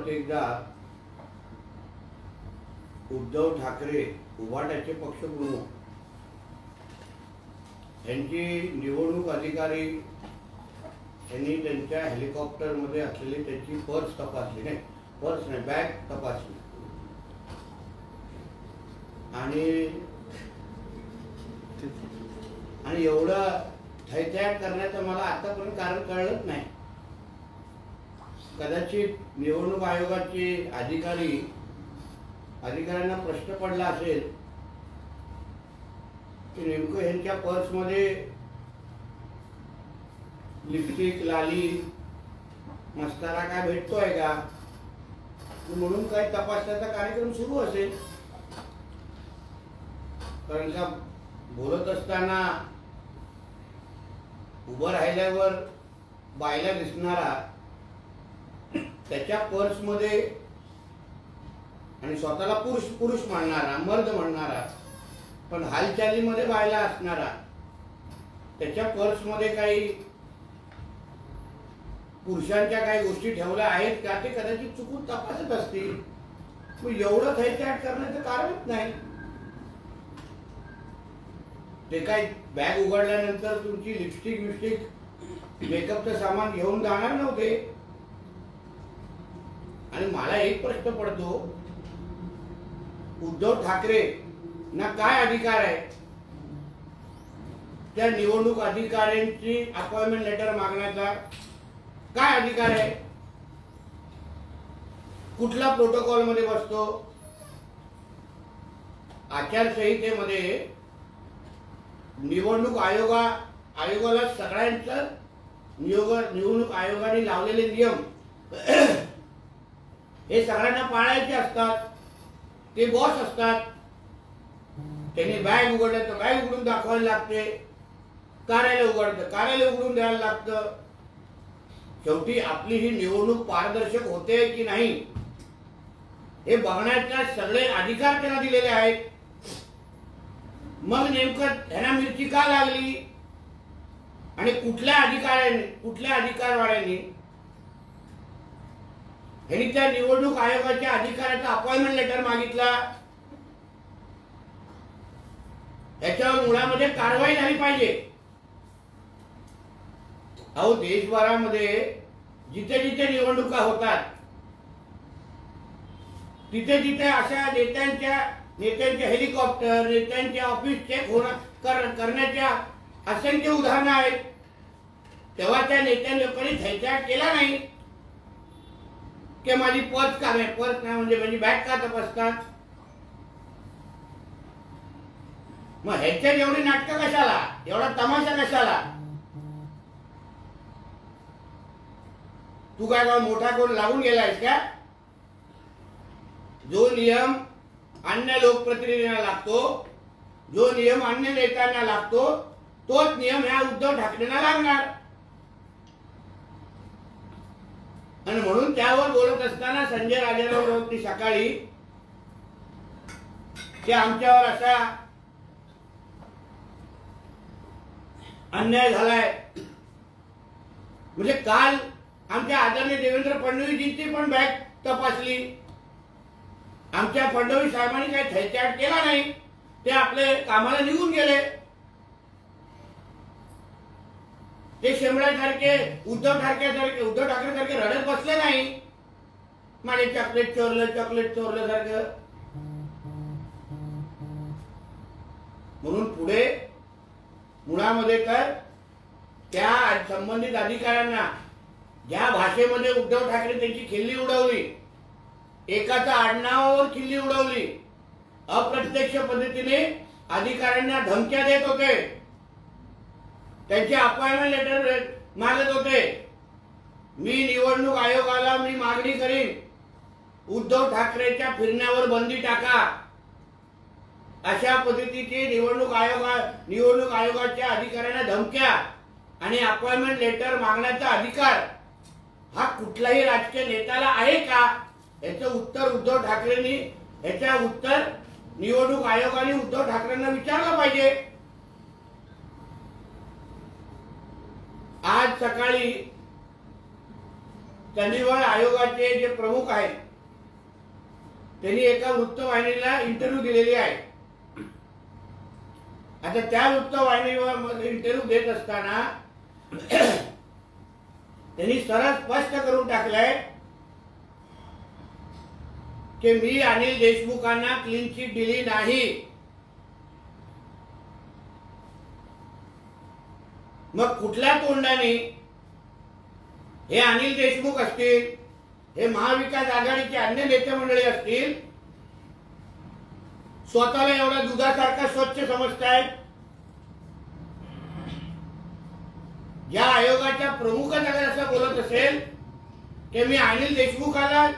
परत एकदा उद्धव ठाकरे उभाटाचे पक्षप्रमुख यांची निवडणूक अधिकारी यांनी त्यांच्या हेलिकॉप्टरमध्ये असलेली त्यांची पर्स तपासली, नाही पर्स नाही बॅग तपासली आणि एवढं थैथयाट करण्याचं मला आतापर्यंत कारण कळलंच नाही। कदाचित निवडणूक आयोगाचे अधिकाऱ्यांना प्रश्न पडला असेल की नेमकं ह्यांच्या पर्समध्ये लिपस्टिक, लाली, मस्कारा काय भेटतोय का, म्हणून काही तपासण्याचा कार्यक्रम सुरू असेल। कारण का बोलत असताना उभं राहिल्यावर बायला दिसणारा त्याच्या पर्समध्ये आणि स्वतःला पुरुष म्हणणारा, मर्द म्हणणारा, पण हालचालीमध्ये बायला असणारा त्याच्या पर्समध्ये काही पुरुषांच्या काही गोष्टी ठेवल्या आहेत का ते कदाचित चुकून तपासत असतील। मग एवढं थैथयाट करण्याचं कारणच नाही। ते काय बॅग उघडल्यानंतर तुमची लिपस्टिक मेकअपचं सामान घेऊन जाणार नव्हते। आणि मला एक प्रश्न पडतो, उद्धव ठाकरे ना काय अधिकार आहे त्या निवडणूक अधिकाऱ्यांची अपॉइंटमेंट लेटर मागण्याचा? काय अधिकार आहे? कुठला प्रोटोकॉल मध्ये बसतो? आचारसंहितेमध्ये निवडणूक आयोगाला सगळ्यांचं निवडणूक आयोगाने लावलेले नियम हे सगळ्यांना पाळायचे असतात। ते बॉस असतात, त्यांनी बॅग उघडलं तर बॅग उघडून दाखवायला लागते, कार्यालय उघडून द्यायला लागतं। शेवटी आपली ही निवडणूक पारदर्शक होते की नाही हे बघण्याचा सगळे अधिकार त्यांना दिलेले आहेत। मग नेमकं त्यांना मिरची का लागली आणि कुठल्या अधिकारवाल्यांनी यांनी त्या निवडणूक आयोगाच्या अधिकाऱ्याचा अपॉइंटमेंट लेटर मागितला? याच्यावर मुळामध्ये कारवाई झाली पाहिजे। अहो, देशभरामध्ये जिथे जिथे निवडणुका होतात तिथे तिथे अशा नेत्यांच्या हेलिकॉप्टर, नेत्यांचे ऑफिस चेक करण्याच्या असंख्य उदाहरणं आहेत। तेव्हा त्या नेत्यांनी लोकांनी थैथयाट केला नाही की माझी पर्स का नाही, पर्स नाही म्हणजे माझी बॅग का तपासतात? मग ह्याच्यात एवढी नाटकं कशाला, एवढा तमाशा कशाला? तू काय मोठा कोण लागून गेलायस का? जो नियम अन्य लोकप्रतिनिधींना लागतो, जो नियम अन्य नेत्यांना लागतो, तोच नियम ह्या उद्धव ठाकरेंना लागणार। आणि म्हणून त्यावर बोलत असताना संजय राजेंनी सकाळी की आमच्यावर असा अन्याय झालाय, म्हणजे काल आमच्या आदरणीय देवेंद्र फडणवीसजींची पण बॅग तपासली। आमच्या फडणवीस साहेबांनी काही थैथयाट केला नाही, ते आपले कामाला निघून गेले। ते शेंबड्यासारखे उद्धव ठाकरे सारखे रडत बसले नाही, माझे चॉकलेट चोरलं सारखं। म्हणून पुढे मुळामध्ये तर त्या संबंधित अधिकाऱ्यांना ज्या भाषेमध्ये उद्धव ठाकरे त्यांची खिल्ली उडवली, एकाच्या आडनावावर खिल्ली उडवली, अप्रत्यक्ष पद्धतीने अधिकाऱ्यांना धमक्या देत होते, त्यांचे अपॉइंटमेंट लेटर मागत होते। मी निवडणूक आयोगाला मागणी करीन, उद्धव ठाकरेच्या फिरण्यावर बंदी टाका, अशा पद्धतीचे निवडणूक आयोगाच्या अधिकाऱ्यांना धमक्या आणि अपॉइंटमेंट लेटर मागण्याचा अधिकार हा कुठल्याही राजकीय नेत्याला आहे का? याचं उत्तर उद्धव ठाकरेंनी, याचं उत्तर निवडणूक आयोगाने उद्धव ठाकरेंना विचारलं पाहिजे। आज सकाळी निवड आयोगाचे जे प्रमुख आहेत त्यांनी एका वृत्तवाहिनीला इंटरव्ह्यू दिलेली आहे। आता त्या वृत्तवाहिनीवर इंटरव्ह्यू देत असताना त्यांनी सरळ स्पष्ट करून टाकलंय की मी अनिल देशमुखांना क्लीन चिट दिली नाही। मग कुठल्या तोंडाने हे अनिल देशमुख असतील, हे महाविकास आघाडीचे अन्य नेते मंडळी असतील, स्वतःला एवढा दुधासारखा स्वच्छ समजतायत? या आयोगाच्या प्रमुखाने अगर असं बोलत असेल की मी अनिल देशमुखाला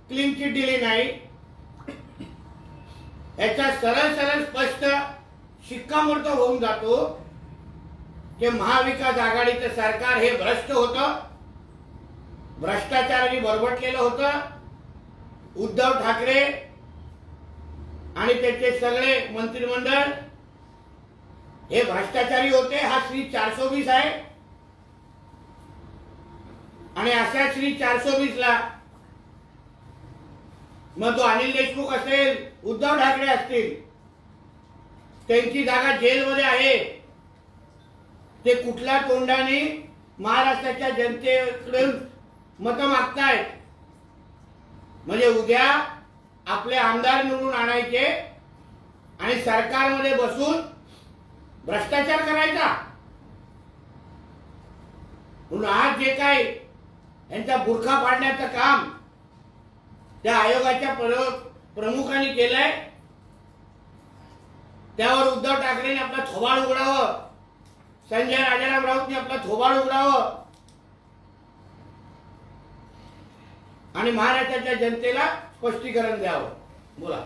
क्लीन चिट दिली नाही, याचा सरळ सरळ स्पष्ट शिक्कामोर्तब होऊन जातो की महाविकास आघाडीचं सरकार हे भ्रष्ट होतं, भ्रष्टाचाराने बरबटलेलं होतं। उद्धव ठाकरे आणि त्याचे सगळे मंत्रिमंडळ हे भ्रष्टाचारी होते। हा श्री 420 आहे आणि अशा श्री 420 ला मग तो अनिल देशमुख असेल, उद्धव ठाकरे असतील, त्यांची जागा जेलमध्ये आहे, ते कुठल्या तोंडाने महाराष्ट्राच्या जनतेकडून मत मागतायत? म्हणजे उद्या आपले आमदार निवडून आणायचे आणि सरकारमध्ये बसून भ्रष्टाचार करायचा। म्हणून आज जे काय यांचा बुरखा पाडण्याचं काम त्या आयोगाच्या प्रमुखांनी केलंय, त्यावर उद्धव ठाकरेंनी आपला थोबाड उघडावं, संजय राजाराम राऊतने आपला थोबाड उघडावं आणि महाराष्ट्राच्या जनतेला स्पष्टीकरण द्यावं। बोला।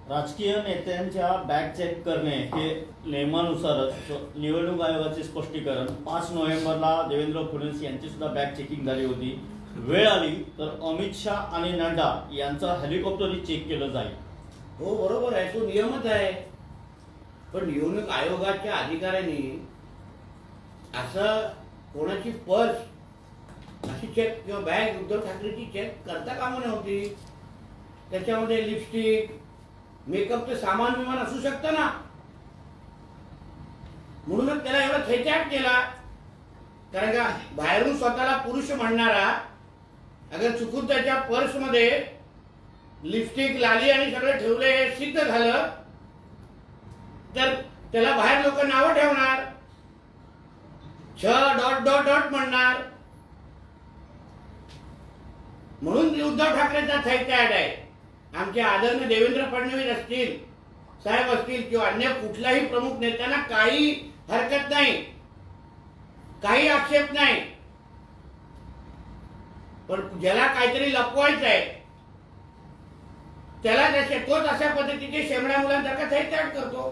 राजकीय नेत्यांच्या बॅग चेक करणे हे नियमानुसारच निवडणूक आयोगाचे स्पष्टीकरण। 5 नोव्हेंबरला देवेंद्र फडणवीस यांची सुद्धा बॅग चेकिंग झाली होती। वेळ आली तर अमित शाह आणि नड्डा यांचा हेलिकॉप्टरही चेक केलं जाईल। हो बरोबर आहे, तो नियमच आहे। पण निवडणूक आयोगाच्या अधिकाऱ्यांनी असं कोणाची पर्स अशी चेक किंवा बॅग उद्धव ठाकरेची चेक करता कामा नव्हती। त्याच्यामध्ये लिपस्टिक, मेकअपचं सामान विमान असू शकतं ना, म्हणूनच त्याला एवढा थैत्याट केला। कारण का बाहेरून स्वतःला पुरुष म्हणणारा अगर चुकून त्याच्या पर्समध्ये लिपस्टिक, लाली आणि सगळं ठेवले हे सिद्ध झालं तर त्याला बाहेर लोक नावं ठेवणार, .डॉट म्हणणार। म्हणून उद्धव ठाकरेंचा थैत्याट आहे। आमचे आदरणीय देवेंद्र फडणवीस असतील, साहेब असतील किंवा अन्य कुठल्याही प्रमुख नेत्यांना काही हरकत नाही, काही आक्षेप नाही, पण ज्याला काहीतरी लपवायचं आहे त्याला तोच अशा पद्धतीचे शेमड्या मुलांसारखा थैत्याट करतो।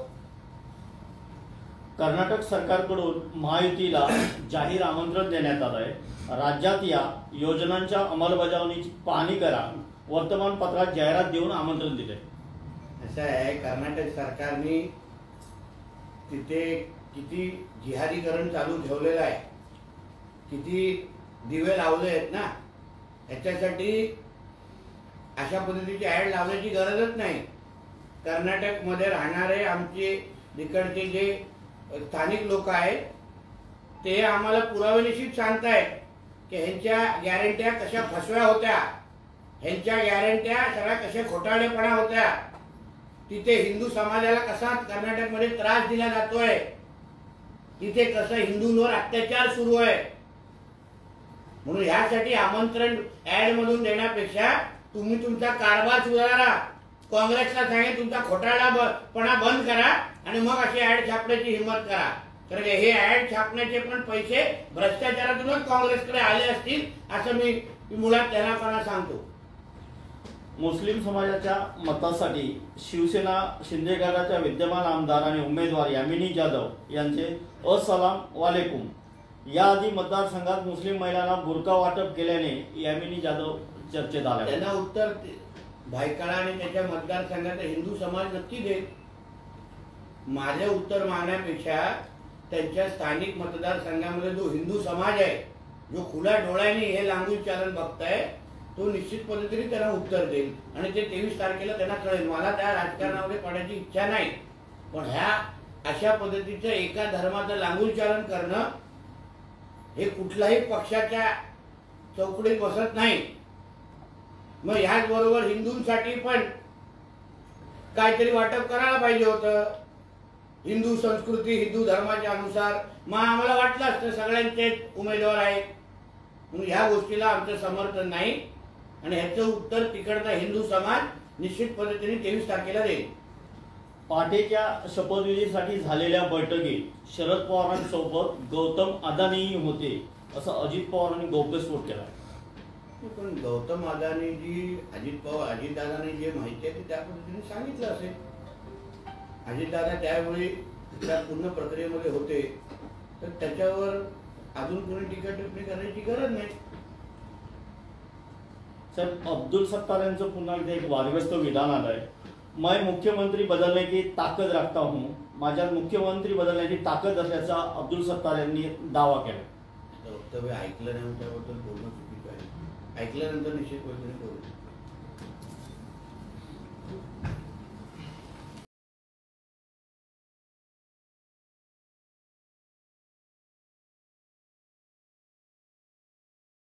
कर्नाटक सरकारकडून महायुतीला जाहीर आमंत्रण देण्यात आलंय। राज्यात या योजनांच्या अंमलबजावणीची पाहणी करा, वर्तमानपत्रात जाहिरात देऊन आमंत्रण दिले। असं आहे, कर्नाटक सरकारने तिथे किती जिहादीकरण चालू ठेवलेलं आहे, किती दिवे लावले आहेत ना, याच्यासाठी अशा पद्धतीची ऍड लावण्याची गरजच नाही। कर्नाटकमध्ये राहणारे आमचे तिकडचे जे स्थानिक लोक आहेत ते आम्हाला पुरावेनिश्चित सांगतायत की ह्यांच्या गॅरंट्या कशा फसव्या होत्या, ह्यांच्या गॅरंट्या सगळ्या कशा खोटारडेपणा होत्या, तिथे हिंदू समाजाला कसा कर्नाटकमध्ये त्रास दिला जातोय, तिथे कसं हिंदूंवर अत्याचार सुरू आहे। म्हणून यासाठी आमंत्रण ऍड मधून देण्यापेक्षा तुम्ही तुमचा कारभार सुधारा, काँग्रेसला सांगेल तुमचा खोटारडेपणा बंद करा आणि मग अशी ऍड छापण्याची हिंमत करा। कारण हे ऍड छापण्याचे पण पैसे भ्रष्टाचारातूनच काँग्रेसकडे आले असतील असं मी मुळात त्यांना सांगतो। मुस्लिम समाजाच्या मतासाठी शिवसेना शिंदे गटाच्या विद्यमान आमदार आणि उमेदवार यामिनी जाधव यांचे अस्सलाम वालेकुम याआधी मतदारसंघात मुस्लिम महिलांना बुरका वाटप केल्याने यामिनी जाधव चर्चेत आले। त्यांना उत्तर भायखळा आणि त्याच्या मतदारसंघाचा हिंदू समाज नक्की देईल। माझे उत्तर मागण्यापेक्षा त्यांच्या स्थानिक मतदारसंघामध्ये जो हिंदू समाज आहे, जो खुल्या डोळ्याने हे लांगूल चालन बघताय, तो निश्चित पद्धतीने त्यांना उत्तर देईल आणि ते 23 तारखेला त्यांना कळेल. मला त्या राजकारणामध्ये पडायची इच्छा नाही, पण ह्या अशा पद्धतीचं एका धर्माचं लांगूल चालन करणं हे कुठल्याही पक्षाच्या चौकटीत बसत नाही. मग ह्याच बरोबर हिंदूंसाठी पण काहीतरी वाटप करायला पाहिजे होतं. हिंदू संस्कृती, हिंदू धर्माच्या अनुसार मग आम्हाला वाटलं असतं सगळ्यांचे उमेदवार आहेत, म्हणून ह्या गोष्टीला आमचं समर्थन नाही आणि ह्याचं उत्तर तिकडचा हिंदू समाज निश्चित पद्धतीने 23 तारखेला देईल. पाटेच्या शपथविधीसाठी झालेल्या बैठकीत शरद पवारांसोबत गौतम अदानीही होते, असं अजित पवारांनी गौप्यस्फोट केला. पण गौतम अदानीजी, अजितदादांनी जे माहिती आहे ते त्या पद्धतीने सांगितलं असेल. अजितदादा त्यावेळी त्या पूर्ण प्रक्रियेमध्ये होते, तर त्याच्यावर अजून कोणी टीका टिप्पणी करण्याची गरज नाही. सर, अब्दुल सत्तार यांचं पुन्हा एकदा एक वादग्रस्त विधान आलंय. मैं मुख्यमंत्री बदलने की ताकद रखता हूं, माझ्यात मुख्यमंत्री बदलण्याची ताकद असल्याचा अब्दुल सत्तार यांनी दावा केला. वक्तव्य ऐकलं नाही त्याबद्दल बोलणं चुकीचं आहे. ऐकल्यानंतर निश्चित पद्धतीने करू.